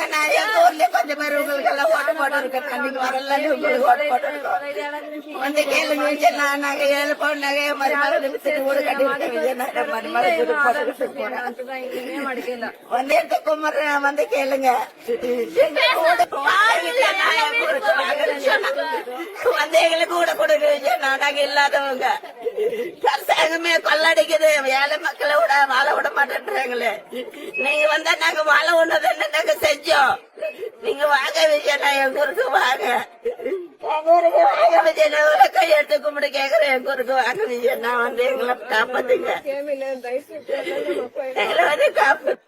கேளுங்க, நான் எங்க ஊர்லயே கொஞ்சம் பேர் உங்களுக்கு எல்லாம் ஓட்டு போட்டுருக்கேன். அன்னைக்கு வரல, உங்களுக்கு ஓட்டு போட்டுருக்கோம். வந்து கேளுங்க, விஜய் நான் நகை 7 பவுன் நகையை மருமகளை வித்துட்டு வீடு கட்டிருக்கேன். விஜய் நான் மருமகளை வீடு போட்டுக்கிட்டு போறேன். வந்து எங்க கும்பிடுறேன், வந்து கேளுங்க. எங்க கூட வந்து எங்களுக்கு கூட கொடுங்க விஜய், நாங்க இல்லாதவங்க. அரசாங்கமே கொள்ளடிக்குது, ஏழை மக்களை விட வாழ விட மாட்டேன்றாங்களே. நீங்க வந்தா நாங்க வாழ ஒண்ணுதானே நாங்க செஞ்சோம். நீங்க வாங்க விஜய், நான் எங்க ஊருக்கு வாங்க, எங்க ஊருக்கு வாங்க விஜய். நான் கையெடுத்து கும்பிட்டு கேக்குறேன், எங்க ஊருக்கு வாங்க விஜய். நான் வந்து எங்களை காப்பாத்துங்க, எங்களை வந்து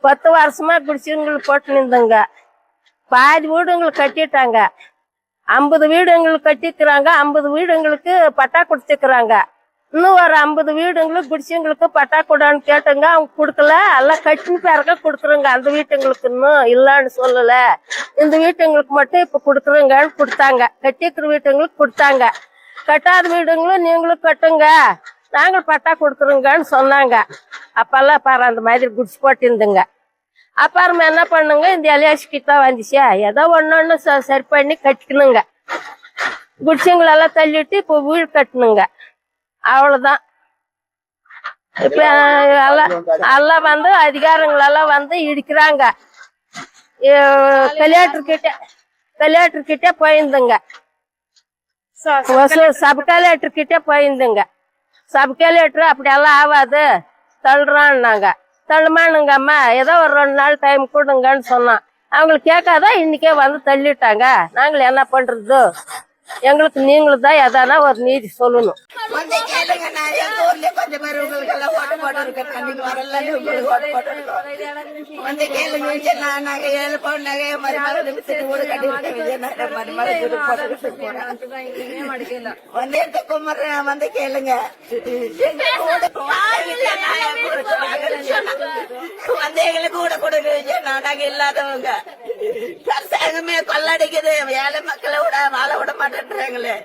10 வருஷமா குடிச்சுங்களுக்கு போட்டு நின்றுங்க. பாதி வீடுங்களுக்கு கட்டிட்டாங்க. 50 வீடுங்களுக்கு கட்டிக்கிறாங்க. 50 வீடுங்களுக்கு பட்டா கொடுத்துக்கிறாங்க. இன்னும் ஒரு 50 வீடுங்களுக்கு குடிச்சுங்களுக்கு பட்டா கூடான்னு கேட்டுங்க, அவங்க கொடுக்கல. எல்லாம் கட்டின பேருக்க கொடுக்குறோங்க. அந்த வீட்டுங்களுக்கு இன்னும் இல்லன்னு சொல்லல. இந்த வீட்டுங்களுக்கு மட்டும் இப்ப கொடுக்குறோங்கன்னு கொடுத்தாங்க. கட்டிக்கிற வீட்டுங்களுக்கு கொடுத்தாங்க. கட்டாத வீடுங்களும் நீங்களும் கட்டுங்க, நாங்கள் பட்டா கொடுக்குறோங்கன்னு சொன்னாங்க. அப்பெல்லாம் பாரு அந்த மாதிரி குடிச்சு போட்டிருந்துங்க. அப்புறமா என்ன பண்ணுங்க, இந்த எலியாசி கிட்ட வந்துச்சா ஏதோ ஒன்னொன்னு சரி பண்ணி கட்டிக்கணுங்க. குடிச்சுங்களெல்லாம் தள்ளிட்டு இப்போ வீடு கட்டணுங்க. அவ்வளவுதான். இப்ப எல்லாம் வந்து அதிகாரங்களெல்லாம் வந்து இடிக்கிறாங்க. கலெக்டர் கிட்ட போயிருந்துங்க. சப் கலெக்டர் கிட்ட போயிருந்துங்க. சப் கலெக்டர் அப்படியெல்லாம் ஆகாது, தள்ளுறான்னாங்க. தள்ளுமானுங்க அம்மா, ஏதோ ஒரு 2 நாள் டைம் கொடுங்கன்னு சொன்னோம். அவங்களுக்கு கேட்காதான் இன்னைக்கே வந்து தள்ளிட்டாங்க. நாங்கள் என்ன பண்றது? எங்களுக்கு நீங்களும் தான் எதானா ஒரு நீதி சொல்லணும். வந்து கேளுங்க, நான் எங்க ஊர்லயே கொஞ்சம் பேர் உங்களுக்கு எல்லாம் ஓட்டு போட்டுருக்கேன். அன்னைக்கு வரல, உங்களுக்கு ஓட்டு போட்டுருக்கோம். வந்து கேளுங்க விஜய், நான் நகை 7 பவுன் நகையை மருமகளை வித்துட்டு வீடு கட்டிருக்கேன். விஜய் நான் மருமகளை வீடு போட்டுக்கிட்டு போறேன். வந்து எங்க கும்பிடுறேன், வந்து கேளுங்க. எங்க கூட வந்து எங்களுக்கு கூட கொடுங்க விஜய், நாங்க இல்லாதவங்க. அரசாங்கமே கொள்ளடிக்குது, ஏழை மக்களை விட வாழ விட மாட்டேன்றாங்களே.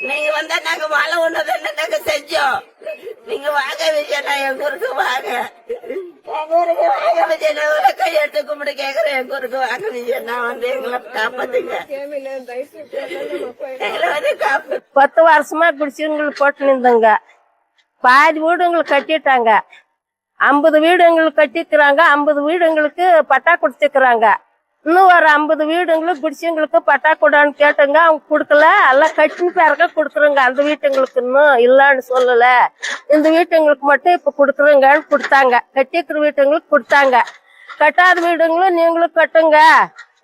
நீங்க வந்தா நாங்க வாழ ஒண்ணுதானே நாங்க செஞ்சோம். நீங்க வாங்க விஜய், நான் எங்க ஊருக்கு வாங்க, எங்க ஊருக்கு வாங்க விஜய். நான் கையெடுத்து கும்பிட்டு கேக்குறேன், எங்க ஊருக்கு வாங்க விஜய். நான் வந்து எங்களை காப்பாத்துங்க, எங்களை வந்து 10 வருஷமா குடிச்சுங்களுக்கு போட்டு நின்றுங்க. பாதி வீடுங்களுக்கு கட்டிட்டாங்க. 50 வீடுங்களுக்கு கட்டிக்கிறாங்க. 50 வீடுங்களுக்கு பட்டா கொடுத்துக்கிறாங்க. இன்னும் ஒரு 50 வீடுங்களுக்கு குடிச்சுங்களுக்கு பட்டா கூடான்னு கேட்டுங்க, அவங்க கொடுக்கல. எல்லாம் கட்டின பேருக்க கொடுக்குறோங்க. அந்த வீட்டுங்களுக்கு இன்னும் இல்லன்னு சொல்லல. இந்த வீட்டுங்களுக்கு மட்டும் இப்ப கொடுக்குறோங்கன்னு கொடுத்தாங்க. கட்டிக்கிற வீட்டுங்களுக்கு கொடுத்தாங்க. கட்டாத வீடுங்களும் நீங்களும் கட்டுங்க,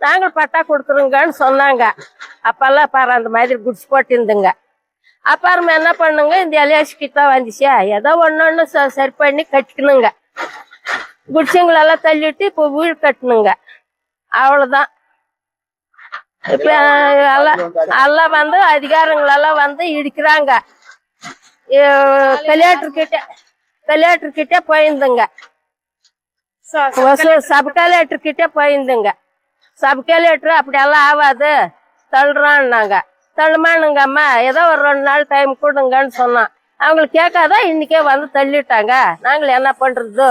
நாங்கள் பட்டா கொடுக்குறோங்கன்னு சொன்னாங்க. அப்பெல்லாம் பாரு அந்த மாதிரி குடிச்சு போட்டிருந்துங்க. அப்புறமா என்ன பண்ணுங்க, இந்த எலியாசி கிட்ட வந்துச்சா ஏதோ ஒன்னொன்னு சரி பண்ணி கட்டிக்கணுங்க. குடிச்சுங்களெல்லாம் தள்ளிட்டு இப்போ வீடு கட்டணுங்க. அவ்வளவுதான். இப்ப எல்லாம் வந்து அதிகாரங்களெல்லாம் வந்து இடிக்கிறாங்க. கலெக்டர் கிட்ட போயிருந்துங்க. சப் கலெக்டர் கிட்ட போயிருந்துங்க. சப் கலெக்டர் அப்படியெல்லாம் ஆகாது, தள்ளுறான்னாங்க. தள்ளுமானுங்க அம்மா, ஏதோ ஒரு 2 நாள் டைம் கொடுங்கன்னு சொன்னோம். அவங்களுக்கு கேட்காதான் இன்னைக்கே வந்து தள்ளிட்டாங்க. நாங்கள் என்ன பண்றது?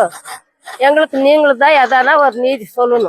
எங்களுக்கு நீங்களும் தான் எதானா ஒரு நீதி சொல்லணும்.